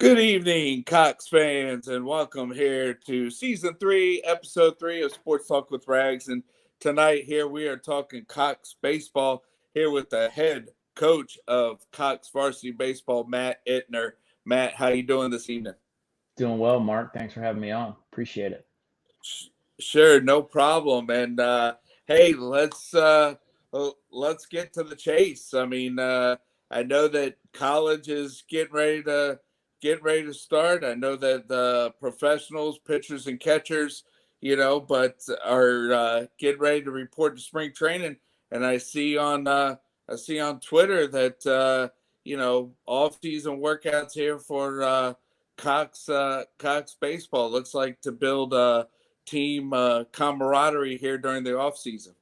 Good evening, Cox fans, and welcome here to Season 3, Episode 3 of Sports Talk with Rags. And tonight here we are talking Cox baseball here with the head coach of Cox varsity baseball, Matt Ittner. Matt, how you doing this evening? Doing well, Mark. Thanks for having me on. Appreciate it. Sure, no problem. And hey, let's get to the chase. I know that college is getting ready to start. I know that the professionals, pitchers and catchers, but are getting ready to report to spring training. And I see on Twitter that off season workouts here for Cox baseball looks like to build team camaraderie here during the off season.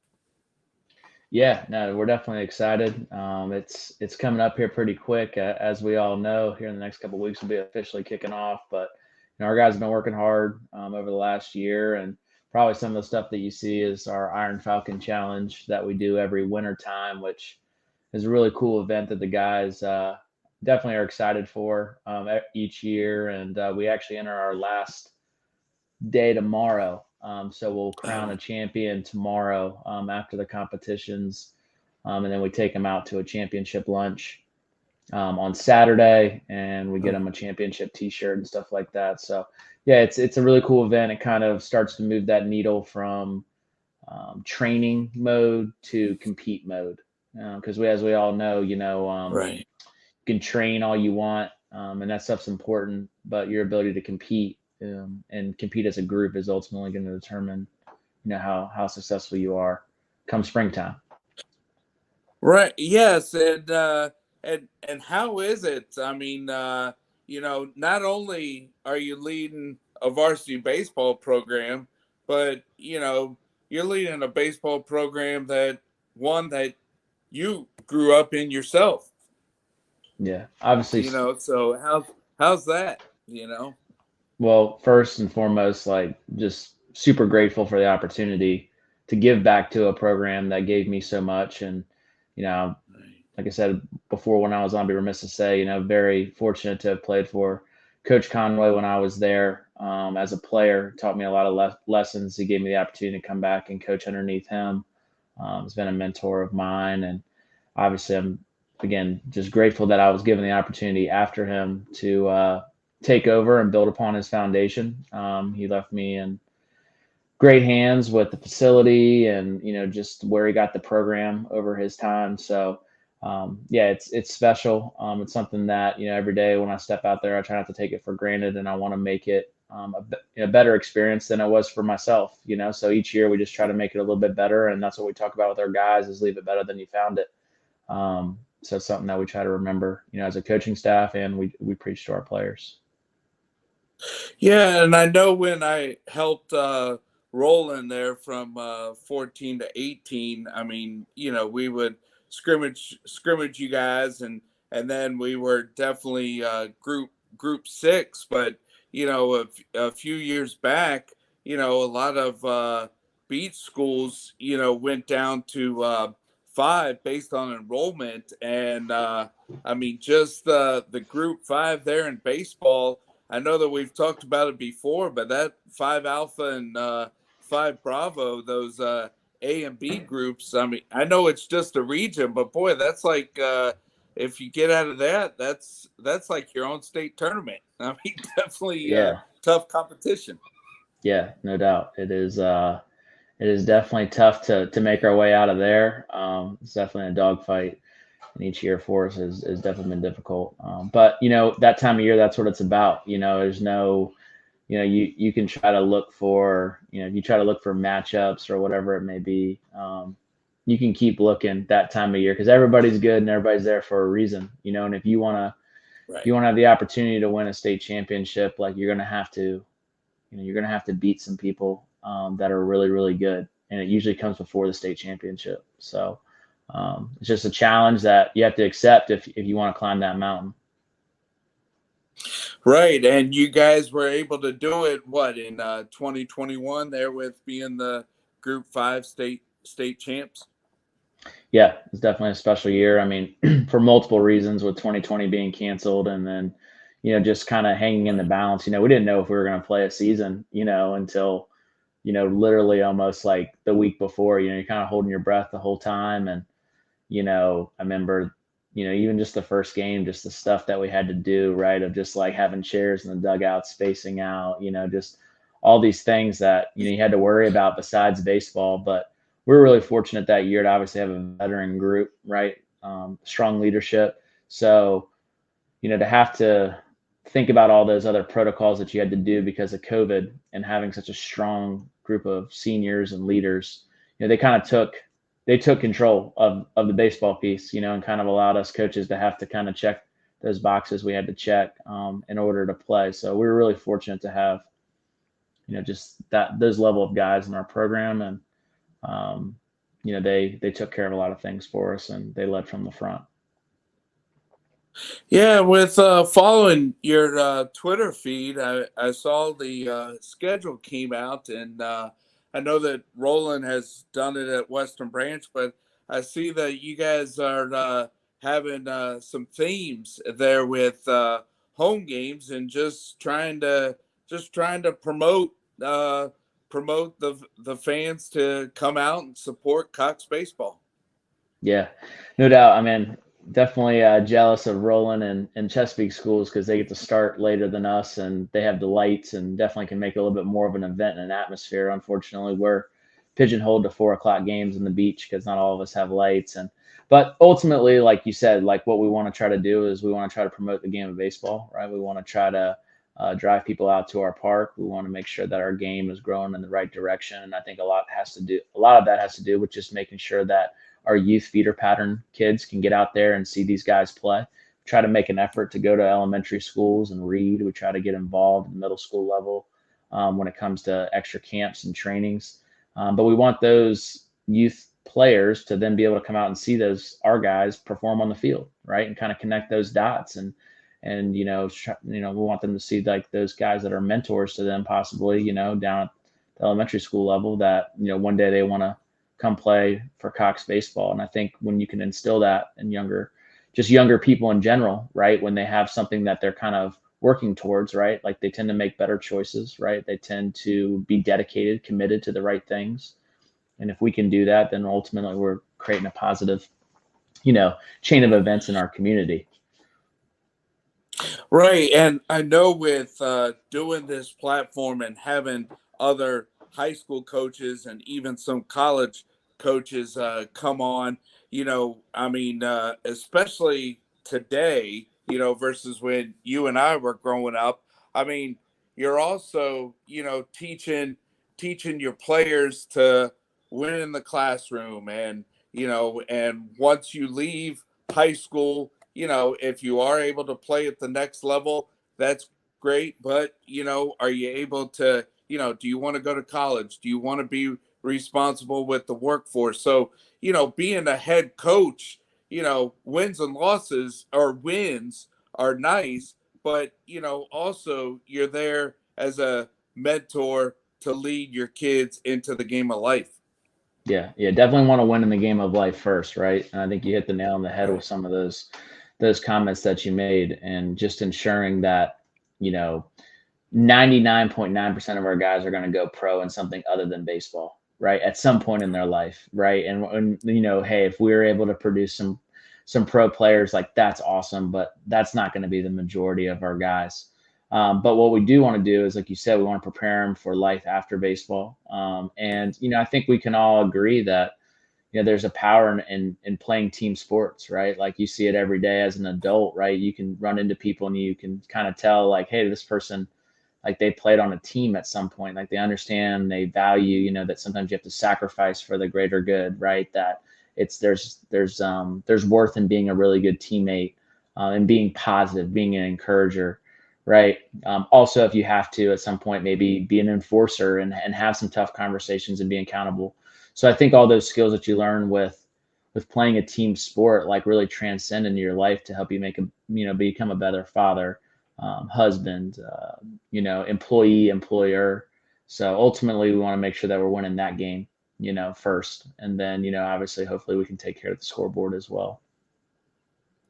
Yeah, no, we're definitely excited. It's coming up here pretty quick, as we all know. Here in the next couple of weeks, we'll be officially kicking off. But our guys have been working hard over the last year, and probably some of the stuff that you see is our Iron Falcon Challenge that we do every winter time, which is a really cool event that the guys definitely are excited for each year. And we actually enter our last day tomorrow. So we'll crown a champion tomorrow after the competitions. And then we take them out to a championship lunch on Saturday, and we get them a championship T-shirt and stuff like that. So yeah, it's a really cool event. It kind of starts to move that needle from training mode to compete mode. Because as we all know, Right. you can train all you want, and that stuff's important, but your ability to compete and compete as a group is ultimately going to determine, how successful you are come springtime. Right. Yes. And how is it? Not only are you leading a varsity baseball program, but you're leading a baseball program that you grew up in yourself. Yeah, obviously. So how's that? Well, first and foremost, like just super grateful for the opportunity to give back to a program that gave me so much. And, you know, like I said before, when I was on, be remiss to say, very fortunate to have played for Coach Conway when I was there as a player. Taught me a lot of lessons. He gave me the opportunity to come back and coach underneath him. He's been a mentor of mine, and obviously, I'm again just grateful that I was given the opportunity after him to take over and build upon his foundation. He left me in great hands with the facility and just where he got the program over his time. So yeah, it's special. It's something that every day when I step out there, I try not to take it for granted, and I want to make it a better experience than it was for myself. So each year we just try to make it a little bit better, and that's what we talk about with our guys: is leave it better than you found it. So it's something that we try to remember, as a coaching staff, and we preach to our players. Yeah, and I know when I helped roll in there from 14 to 18, we would scrimmage you guys, and then we were definitely group 6, but a few years back, a lot of beach schools, went down to 5 based on enrollment, and just the group 5 there in baseball. I know that we've talked about it before, but that 5 Alpha and 5 Bravo, those A and B groups. I know it's just a region, but boy, that's like if you get out of that, that's like your own state tournament. Definitely Yeah, tough competition. yeah, no doubt. It is. It is definitely tough to make our way out of there. It's definitely a dogfight, and each year for us has definitely been difficult. But that time of year, that's what it's about. There's no, you can try to look for, you try to look for matchups or whatever it may be. You can keep looking that time of year because everybody's good and everybody's there for a reason. And if you want to, if you Right. want to have the opportunity to win a state championship, like you're gonna have to, you're gonna have to beat some people that are really really good, and it usually comes before the state championship. So it's just a challenge that you have to accept if you want to climb that mountain. Right, and you guys were able to do it. What in 2021? There with being the Group 5 state champs. Yeah, it's definitely a special year. I mean, for multiple reasons, with 2020 being canceled, and then just kind of hanging in the Right. balance. We didn't know if we were going to play a season, until, literally almost like the week before. You're kind of holding your breath the whole time. And, I remember, even just the first game, just the stuff that we had to do, right? Of just like having chairs in the dugout, spacing out, just all these things that, you had to worry about besides baseball. But we're really fortunate that year to obviously have a veteran group, right? Strong leadership. So, to have to think about all those other protocols that you had to do because of COVID and having such a strong group of seniors and leaders, they kind of took control of the baseball piece, and kind of allowed us coaches to have to kind of check those boxes we had to check in order to play. So we were really fortunate to have, just those level of guys in our program, and um, they took care of a lot of things for us, and they led from the front. Yeah, with following your Twitter feed, I saw the schedule came out, and I know that Roland has done it at Western Branch, but I see that you guys are having some themes there with home games and just trying to uh, promote the fans to come out and support Cox baseball. Yeah, no doubt. I mean, definitely jealous of Roland and Chesapeake schools because they get to start later than us, and they have the lights and definitely can make it a little bit more of an event and an atmosphere. Unfortunately, we're pigeonholed to 4 o'clock games on the beach because not all of us have lights. But ultimately, like you said, like what we want to try to do is we want to try to promote the game of baseball, right? We want to try to drive people out to our park. We want to make sure that our game is growing in the right direction, and I think a lot of that has to do with just making sure that our youth feeder pattern kids can get out there and see these guys play. Try to make an effort to go to elementary schools and read. We try to get involved in the middle school level when it comes to extra camps and trainings. But we want those youth players to then be able to come out and see those our guys perform on the field, right, and kind of connect those dots. And we want them to see like those guys that are mentors to them, possibly, down at the elementary school level, that one day they want to come play for Cox baseball. And I think when you can instill that in younger people in general, right, when they have something that they're kind of working towards, right, like they tend to make better choices, right? They tend to be dedicated, committed to the right things. And if we can do that, then ultimately we're creating a positive, chain of events in our community. Right, and I know with doing this platform and having other high school coaches and even some college coaches come on, I mean, especially today, versus when you and I were growing up. I mean, you're also, teaching your players to win in the classroom, and once you leave high school, if you are able to play at the next level, that's great. But, are you able to, do you want to go to college? Do you want to be responsible with the workforce? So, being a head coach, wins and losses or wins are nice, but, also you're there as a mentor to lead your kids into the game of life. Yeah, yeah, definitely want to win in the game of life first, right? And I think you hit the nail on the head with Right. some of those comments that you made, and just ensuring that, you know 99.9% of our guys are going to go pro in something other than baseball, right? At some point in their life, right? And hey, if we're able to produce some pro players, like that's awesome, but that's not going to be the majority of our guys. But what we do want to do is, like you said, we want to prepare them for life after baseball. And I think we can all agree that there's a power in playing team sports, right? Like you see it every day as an adult, right? You can run into people and you can kind of tell, like, hey, this person, like they played on a team at some point, like they understand, they value, that sometimes you have to sacrifice for the greater good, right? That there's worth in being a really good teammate, and being positive, being an encourager, right? Also, if you have to at some point maybe be an enforcer and have some tough conversations and be accountable. So I think all those skills that you learn with playing a team sport like really transcend into your life to help you make a become a better father, husband, employee, employer. So ultimately, we want to make sure that we're winning that game, first, and then obviously, hopefully, we can take care of the scoreboard as well.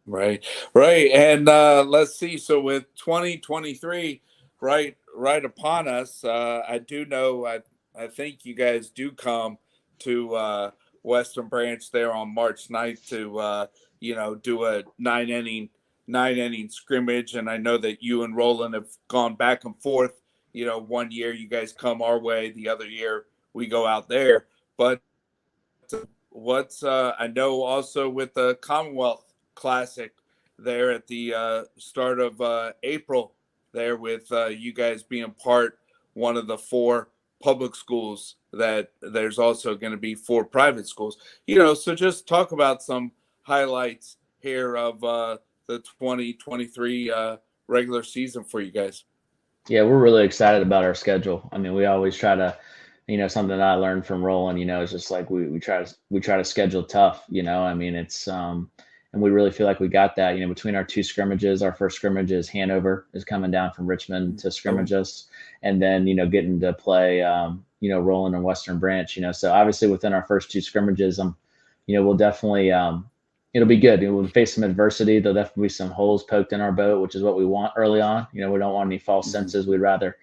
Right, right, and let's see. So with 2023, right upon us, I do know. I think you guys do come to Western Branch there on March 9th to do a nine inning scrimmage, and I know that you and Roland have gone back and forth. One year you guys come our way, the other year we go out there. But what's I know also with the Commonwealth Classic there at the start of April, there with you guys being part one of the four public schools, that there's also going to be four private schools. So just talk about some highlights here of the 2023 regular season for you guys. Yeah, we're really excited about our schedule. I mean, we always try to, something that I learned from Roland, is just like we try to schedule tough. I mean, and we really feel like we got that. Between our two scrimmages, our first scrimmage is Hanover is coming down from Richmond to Oh, scrimmage us, and then getting to play, Roland and Western Branch. So obviously within our first two scrimmages, we'll definitely it'll be good. We'll face some adversity. There'll definitely be some holes poked in our boat, which is what we want early on. We don't want any false mhm. senses. We'd rather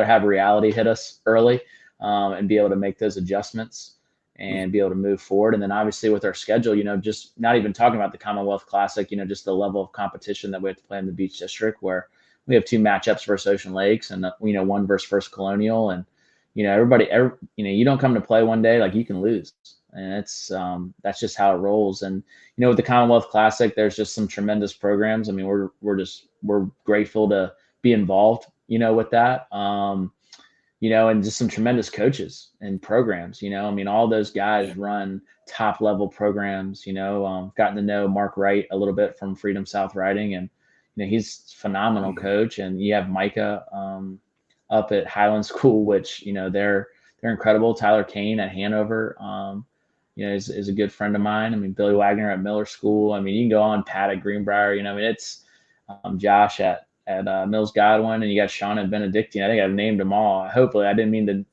have reality hit us early, and be able to make those adjustments and be able to move forward. And then obviously with our schedule, just not even talking about the Commonwealth Classic, just the level of competition that we have to play in the Beach District, where we have two matchups versus Ocean Lakes, and one versus First Colonial, and you don't come to play one day, like, you can lose, and that's just how it rolls. And with the Commonwealth Classic, there's just some tremendous programs. I mean, we're grateful to be involved, with that. And just some tremendous coaches and programs. I mean, all those guys Yeah. run top level programs. Gotten to know Mark Wright a little bit from Freedom South Riding, and he's a phenomenal Mhm. coach. And you have Micah up at Highland School, which they're incredible. Tyler Kane at Hanover, is a good friend of mine. I mean, Billy Wagner at Miller School. I mean, you can go on. Pat at Greenbrier. I mean, it's Josh at Mills Godwin, and you got Sean and Benedictine. I think I've named them all. Hopefully, I didn't mean to.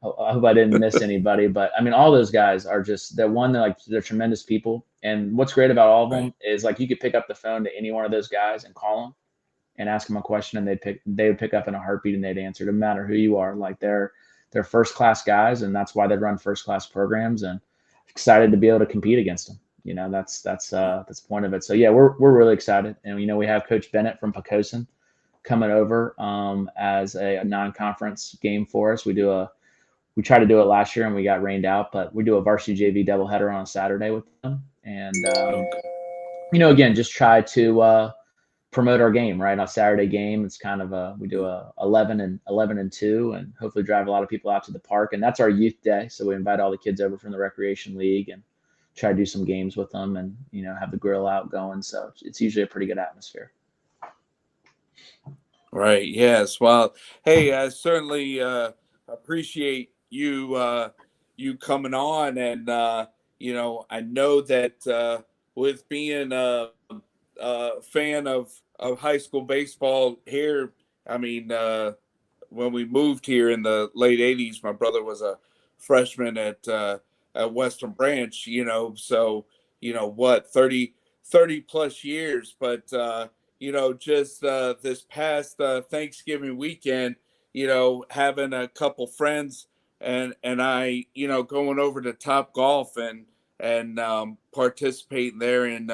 I hope I didn't miss anybody, but I mean, all those guys are just they're tremendous people. And what's great about all of Right. them is, like, you could pick up the phone to any one of those guys and call them and ask them a question, and they would pick up in a heartbeat, and they'd answer. No matter who you are, like, they're first class guys, and that's why they run first class programs. And excited to be able to compete against them. That's the point of it. So yeah, we're really excited, and we have Coach Bennett from Pocosin coming over as a non-conference game for us. We tried to do it last year and we got rained out, but we do a varsity JV doubleheader on a Saturday with them, and Okay. again, just try to promote our game, right? On a Saturday game, it's kind of we do a 11 and 2, and hopefully drive a lot of people out to the park. And that's our youth day, so we invite all the kids over from the recreation league and try to do some games with them, and have the grill out going. So it's usually a pretty good atmosphere. Right. Yes. Well, hey, I certainly appreciate you coming on, and I know that with being a fan of high school baseball here, I mean, when we moved here in the late '80s, my brother was a freshman at Western Branch. So what, 30 plus years, but just this past Thanksgiving weekend, having a couple friends and I, going over to Top Golf and participating there in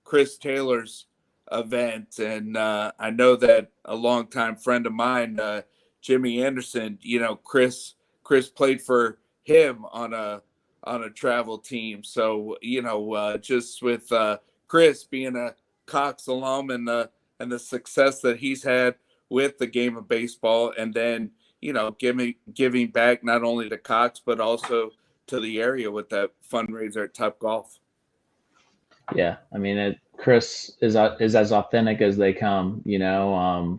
Chris Taylor's event, and I know that a longtime friend of mine, Jimmy Anderson, Chris played for him on a travel team, so just with Chris being a Cox alum and the success that he's had with the game of baseball, and then giving back not only to Cox but also to the area with that fundraiser at Top Golf. Yeah, I mean, Chris is as authentic as they come. I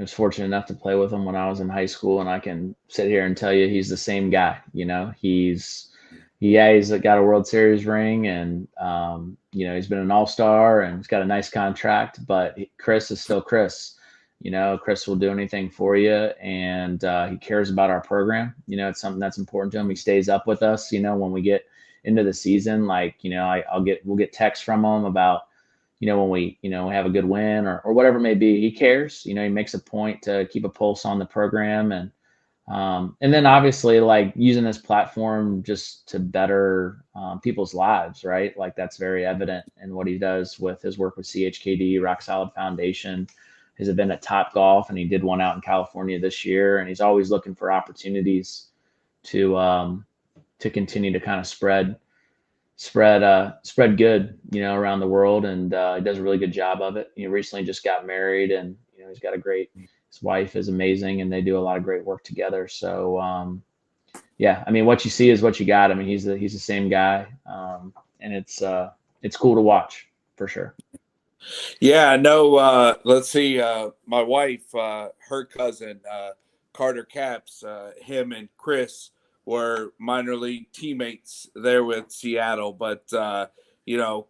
was fortunate enough to play with him when I was in high school, and I can sit here and tell you he's the same guy. He's got a World Series ring, and he's been an All Star, and he's got a nice contract. But Chris is still Chris. Chris will do anything for you, and he cares about our program. It's something that's important to him. He stays up with us. When we get into the season, like, we'll get texts from him about when we, we have a good win or whatever it may be, he cares. He makes a point to keep a pulse on the program, and then Right. obviously like using this platform just to better people's lives, right? Like that's very evident in what he does with his work with CHKD, Rock Solid Foundation, his event at Top Golf, and he did one out in California this year. And he's always looking for opportunities to to continue to kind of spread good, around the world, and he does a really good job of it. He recently just got married, and he's got a great. His wife is amazing, and they do a lot of great work together. So yeah, I mean, what you see is what you got. I mean, he's the same guy, and it's cool to watch for sure. Yeah, I know. Let's see. My wife, her cousin, Carter Caps, him and Chris were minor league teammates there with Seattle. But,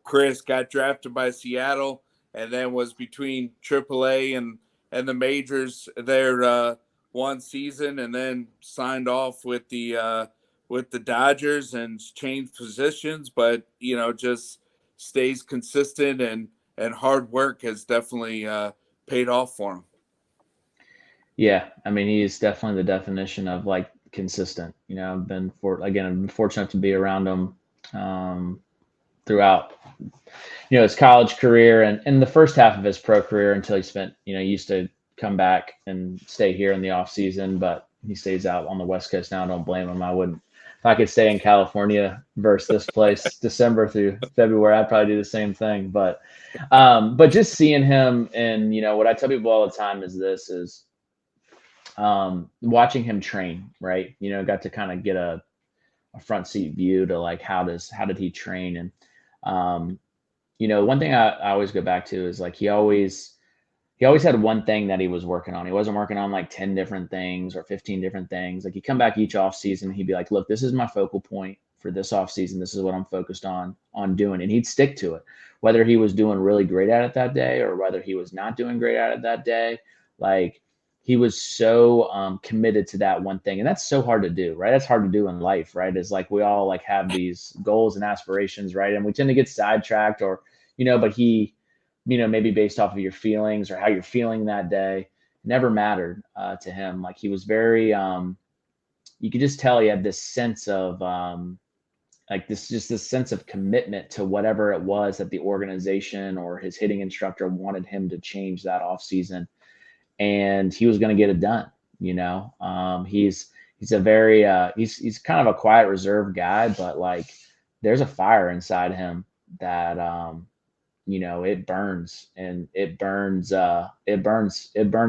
Chris got drafted by Seattle and then was between AAA and the majors there one season, and then signed off with the Dodgers and changed positions, but, just stays consistent, and hard work has definitely paid off for him. Yeah, I mean, he's definitely the definition of like consistent. I've been fortunate to be around him throughout his college career and the first half of his pro career until he used to come back and stay here in the off season, but he stays out on the West Coast now. I don't blame him. I wouldn't, if I could stay in California versus this place December through February, I'd probably do the same thing. But just seeing him, and what I tell people all the time is this is watching him train, right? Got to kind of get a front seat view to like how did he train. And one thing I always go back to is like he always had one thing that he was working on. He wasn't working on like 10 different things or 15 different things. Like he'd come back each off season, he'd be like, look, this is my focal point for this off season. This is what I'm focused on doing. And he'd stick to it, whether he was doing really great at it that day or whether he was not doing great at it that day. Like he was so committed to that one thing. And that's so hard to do, right? That's hard to do in life, right? Is like we all like have these goals and aspirations, right? And we tend to get sidetracked but maybe based off of your feelings or how you're feeling that day, never mattered to him. Like he was very, you could just tell he had this sense of like this sense of commitment to whatever it was that the organization or his hitting instructor wanted him to change that off season, and he was going to get it done. He's a very he's kind of a quiet, reserved guy, but like there's a fire inside him that it burns, and it burns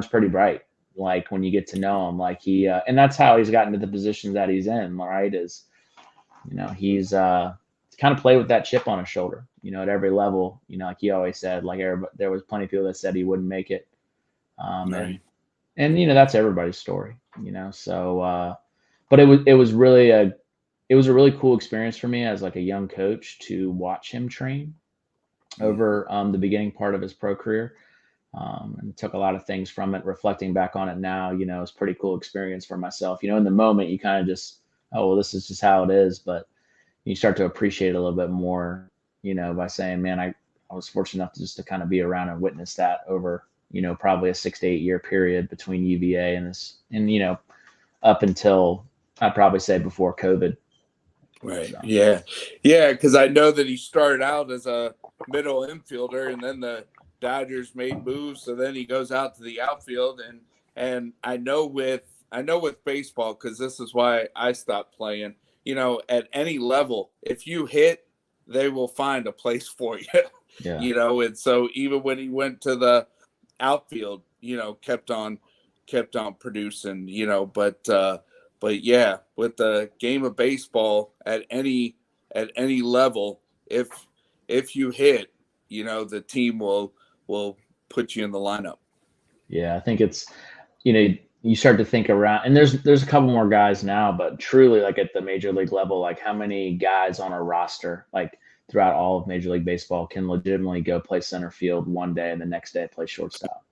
pretty bright, like when you get to know him. Like and that's how he's gotten to the positions that he's in, right? Is he's kind of played with that chip on his shoulder, at every level. Like he always said, like there was plenty of people that said he wouldn't make it, and Right. that's everybody's story. So but it was really a really cool experience for me as like a young coach to watch him train over the beginning part of his pro career, and took a lot of things from it. Reflecting back on it now, it's a pretty cool experience for myself. In the moment, you kind of just, oh, well, this is just how it is. But you start to appreciate it a little bit more, by saying, man, I was fortunate enough to kind of be around and witness that over, probably a 6 to 8 year period between UVA and this, and, up until I'd probably say before COVID. Right. So. Yeah. Yeah. Because I know that he started out as a middle infielder, and then the Dodgers made moves, so then he goes out to the outfield, and I know with baseball, because this is why I stopped playing. At any level, if you hit, they will find a place for you. Yeah. And so even when he went to the outfield, kept on producing. But yeah, with the game of baseball at any level, if you hit, the team will put you in the lineup. Yeah, I think it's, you start to think around, and there's a couple more guys now, but truly like at the major league level, like how many guys on a roster, like throughout all of Major League Baseball, can legitimately go play center field one day and the next day play shortstop.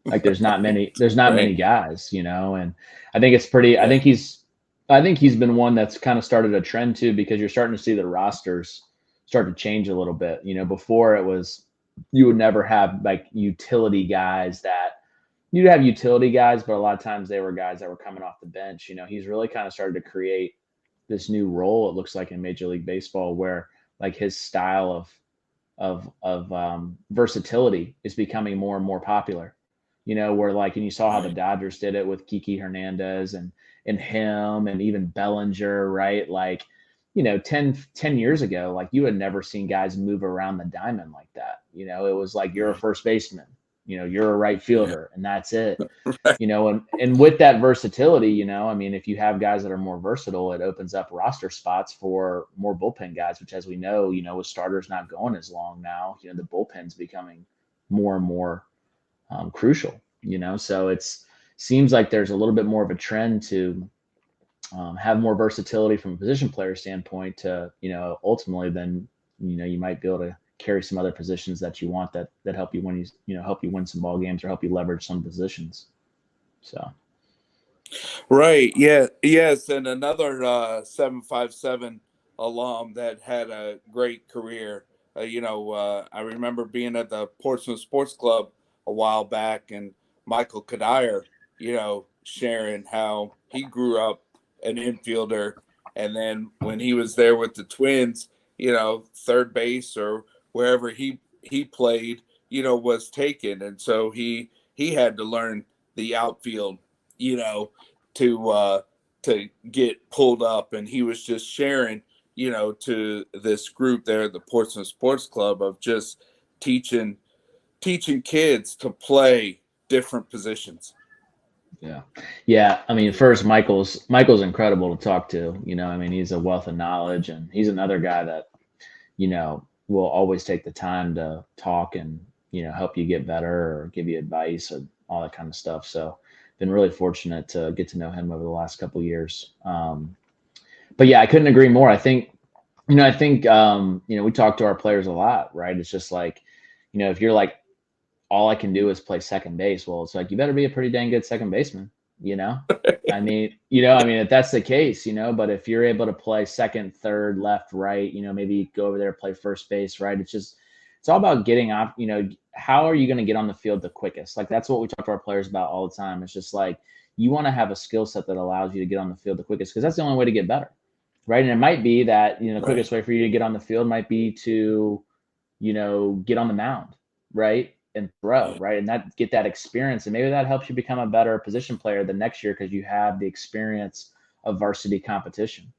Like there's not many Right. guys, and I think it's pretty. Yeah. I think he's been one that's kind of started a trend too, because you're starting to see the rosters start to change a little bit. Before it was you would never have like utility guys that you'd have utility guys, but a lot of times they were guys that were coming off the bench. He's really kind of started to create this new role, it looks like, in Major League Baseball, where like his style of versatility is becoming more and more popular. Where like, and you saw how the Right. Dodgers did it with Kiki Hernandez and him and even Bellinger, right? Like, 10 years ago, like you had never seen guys move around the diamond like that. It was like you're a Right. first baseman, you're a right Yeah. fielder, and that's it. Right. And with that versatility, I mean, if you have guys that are more versatile, it opens up roster spots for more bullpen guys, which, as we know, with starters not going as long now, the bullpen's becoming more and more crucial. So it's seems like there's a little bit more of a trend to have more versatility from a position player standpoint to, ultimately then, you might be able to carry some other positions that you want that help you win, help you win some ball games or help you leverage some positions. So. Right. Yeah. Yes. And another 757 alum that had a great career. I remember being at the Portsmouth Sports Club a while back, and Michael Kadire, sharing how he grew up an infielder. And then when he was there with the Twins, third base or wherever he played, was taken. And so he had to learn the outfield, you know, to get pulled up, and he was just sharing, to this group there at the Portsmouth Sports Club of just teaching teaching kids to play different positions. Yeah. Yeah. I mean, first, Michael's incredible to talk to. I mean, he's a wealth of knowledge, and he's another guy that, will always take the time to talk and, help you get better or give you advice or all that kind of stuff. So been really fortunate to get to know him over the last couple of years. But yeah, I couldn't agree more. I think we talk to our players a lot, right? It's just like, if you're like, all I can do is play second base. Well, it's like, you better be a pretty dang good second baseman, you know? I mean, if that's the case, but if you're able to play second, third, left, right, maybe go over there, play first base, right? It's all about getting off, how are you going to get on the field the quickest? Like, that's what we talk to our players about all the time. It's just like, you want to have a skill set that allows you to get on the field the quickest, because that's the only way to get better, right? And it might be that, the Right. quickest way for you to get on the field might be to, get on the mound, right? And throw, Yeah. right? And that get that experience. And maybe that helps you become a better position player the next year because you have the experience of varsity competition.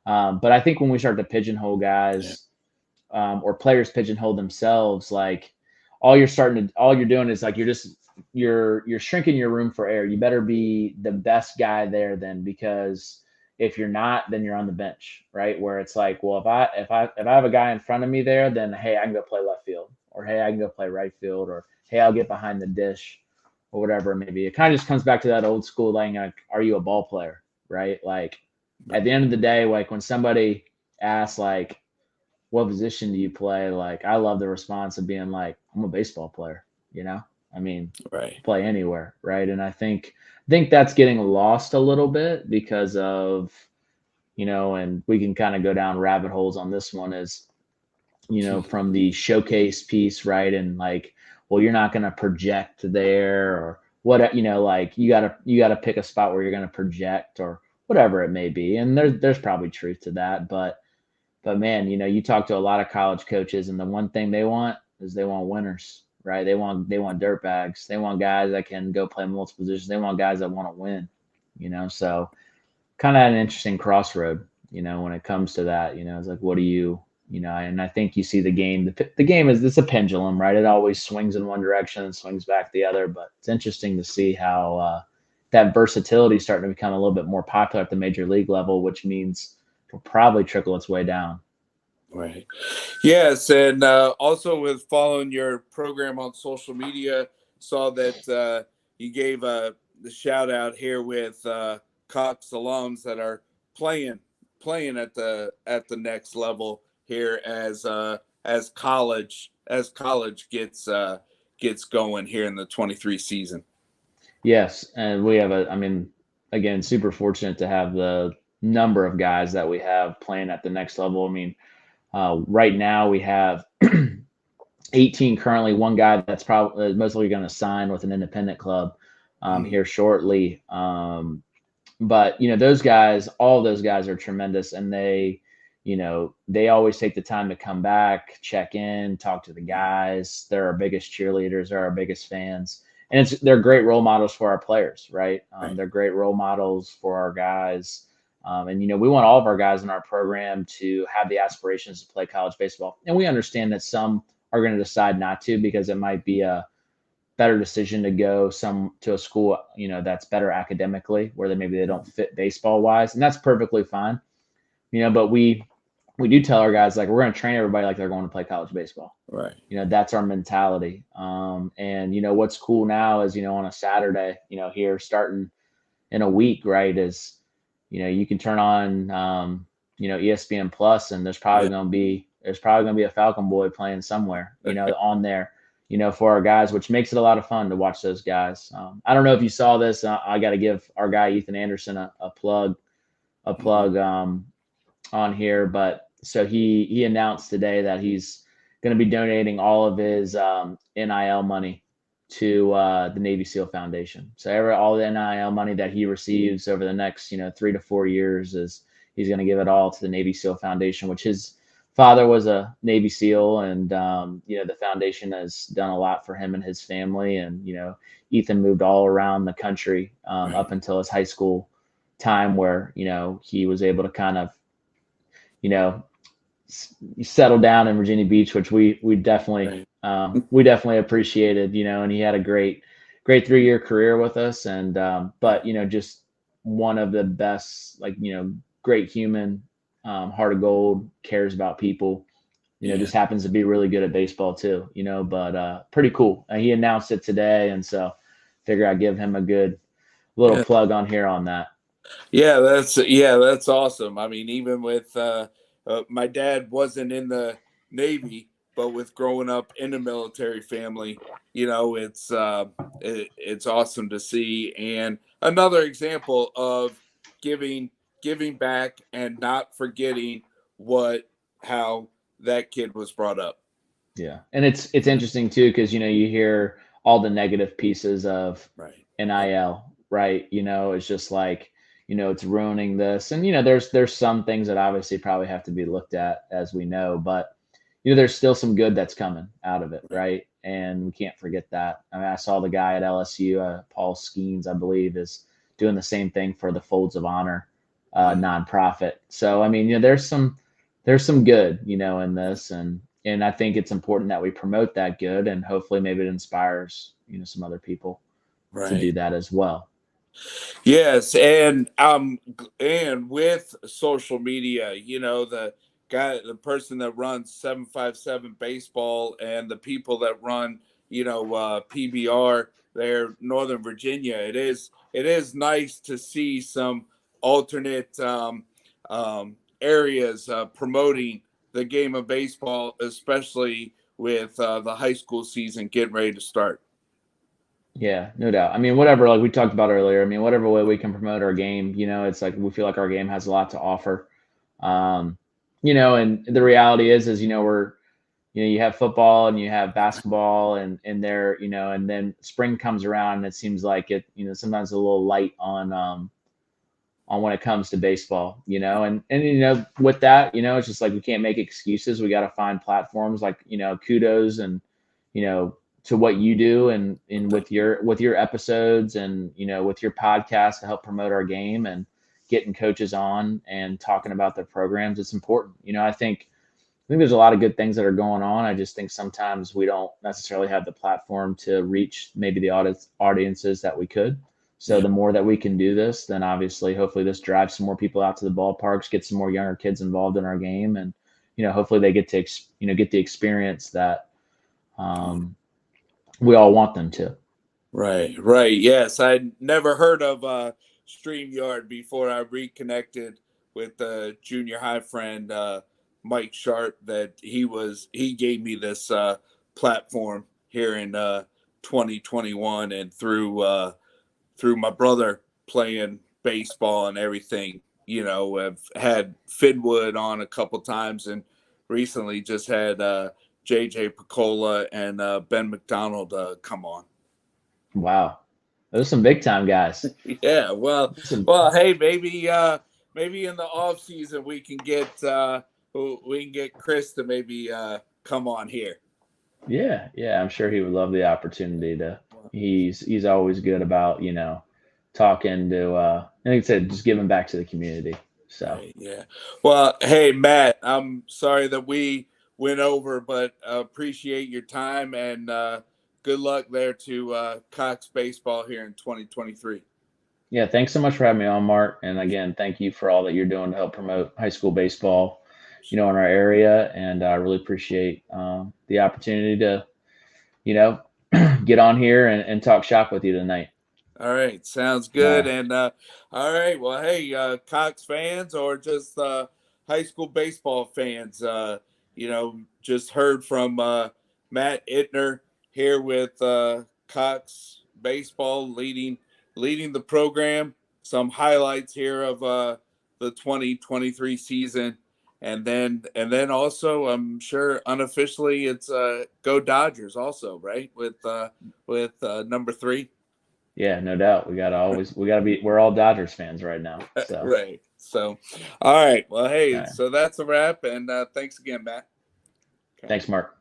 But I think when we start to pigeonhole Yeah. guys, or players pigeonhole themselves, like all you're doing is like you're shrinking your room for error. You better be the best guy there then, because if you're not, then you're on the bench, right? Where it's like, well, if I have a guy in front of me there, then hey, I can go play left field, or hey, I can go play right field, or hey, I'll get behind the dish, or whatever it may be. It kind of just comes back to that old school thing, like, are you a ball player, right? Like at the end of the day, like when somebody asks like, what position do you play? Like, I love the response of being like, I'm a baseball player, you know? I mean, Right. play anywhere, right? And I think that's getting lost a little bit because of, and we can kind of go down rabbit holes on this one is, from the showcase piece, right? And like, well, you're not going to project there or what, like you got to pick a spot where you're going to project or whatever it may be. And there's probably truth to that, but man, you talk to a lot of college coaches, and the one thing they want is they want winners, right? They want dirt bags. They want guys that can go play multiple positions. They want guys that want to win, So kind of an interesting crossroad, when it comes to that. It's like, what do you, And I think you see the game. The game is it's a pendulum, right? It always swings in one direction and swings back the other. But it's interesting to see how that versatility is starting to become a little bit more popular at the major league level, which means it'll probably trickle its way down. Right. Yes, and also with following your program on social media, saw that you gave the shout out here with Cox alums that are playing at the next level here as college gets going here in the 23 season. Yes, and we have I mean, again, super fortunate to have the number of guys that we have playing at the next level. I mean, right now we have 18 currently, one guy that's probably mostly going to sign with an independent club Mm, here shortly. But those guys, all those guys are tremendous, and they always take the time to come back, check in, talk to the guys. They're our biggest cheerleaders, they're our biggest fans, and they're great role models for our players, right? right, They're great role models for our guys. And we want all of our guys in our program to have the aspirations to play college baseball, and we understand that some are going to decide not to because it might be a better decision to go to a school that's better academically, where maybe they don't fit baseball wise, and that's perfectly fine. But we do tell our guys, like, we're going to train everybody like they're going to play college baseball. right, That's our mentality. And what's cool now is on a Saturday, here starting in a week, right, is you can turn on ESPN Plus, and yeah, there's probably gonna be a Falcon Boy playing somewhere, on there, for our guys, which makes it a lot of fun to watch those guys. I don't know if you saw this. I got to give our guy Ethan Anderson a plug, a mm, plug on here. But so he announced today that he's going to be donating all of his NIL money to the Navy SEAL Foundation. So all the NIL money that he receives over the next 3 to 4 years is he's going to give it all to the Navy SEAL Foundation, which his father was a Navy SEAL, and the foundation has done a lot for him and his family. And Ethan moved all around the country right, up until his high school time, where he was able to kind of you know settle down in Virginia Beach, which right. we definitely appreciated, and he had a great 3 year career with us. And Yeah, but just one of the best, like, great human, heart of gold, cares about people, yeah, just happens to be really good at baseball too, but pretty cool. He announced it today, and so figure I'd give him a good little yeah. plug on here on that. Yeah, that's awesome. I mean, even with my dad wasn't in the Navy, but with growing up in a military family, it's awesome to see, and another example of giving giving back and not forgetting what how that kid was brought up. Yeah, and it's You know, interesting too, because you hear all the negative pieces of right, right, NIL, right? It's just like, it's ruining this, and there's some things that obviously probably have to be looked at, as we know, but there's still some good that's coming out of it, right, right? And we can't forget that. I mean, I saw the guy at LSU, Paul Skeens, I believe, is doing the same thing for the Folds of Honor mm, nonprofit. So I mean, there's some good, in this, and I think it's important that we promote that good, and hopefully maybe it inspires, some other people to do right. that as well. Yes, and with social media, the person that runs 757 baseball and the people that run, PBR there, Northern Virginia. It is nice to see some alternate areas promoting the game of baseball, especially with the high school season getting ready to start. Yeah, no doubt. I mean, whatever, like we talked about earlier, I mean, whatever way we can promote our game, it's like we feel like our game has a lot to offer. Um, and the reality is, you have football and you have basketball, and there, and then spring comes around and it seems like it, sometimes a little light on when it comes to baseball, and with that, it's just like we can't make excuses. We got to find platforms, like, kudos, and to what you do, and Thank with your episodes, and with your podcast to help promote our game, and getting coaches on and talking about their programs. It's important. I think there's a lot of good things that are going on. I just think sometimes we don't necessarily have the platform to reach maybe the audiences that we could. So Yeah, the more that we can do this, then obviously, hopefully, this drives some more people out to the ballparks, get some more younger kids involved in our game, and hopefully they get to get the experience that um, we all want them to. right, right. Yes, I'd never heard of StreamYard before I reconnected with junior high friend Mike Sharp. That he gave me this platform here in 2021, and through my brother playing baseball and everything. I've had Fidwood on a couple times, and recently just had JJ Picola and Ben McDonald come on. Wow, those are some big time guys. Yeah, well, Some, hey, maybe in the off season we can get Chris to maybe come on here. yeah, yeah. I'm sure he would love the opportunity to. He's always good about talking to. Like I said, just giving back to the community. So Right, yeah. Well, hey, Matt, I'm sorry that we went over, but appreciate your time and good luck there to Cox baseball here in 2023. yeah, thanks so much for having me on, Mark. And again, thank you for all that you're doing to help promote high school baseball, in our area. And I really appreciate the opportunity to, you know, get on here and talk shop with you tonight. All right, sounds All good. right. And all right, well, hey, Cox fans or just high school baseball fans, just heard from Matt Ittner here with Cox baseball leading the program. Some highlights here of the 2023 season, and then also I'm sure unofficially it's go Dodgers also, right, with number 3. Yeah, no doubt. We're all Dodgers fans right now. So, Right. So, all right. Well, all hey, right. so that's a wrap. And thanks again, Matt. Okay. Thanks, Mark.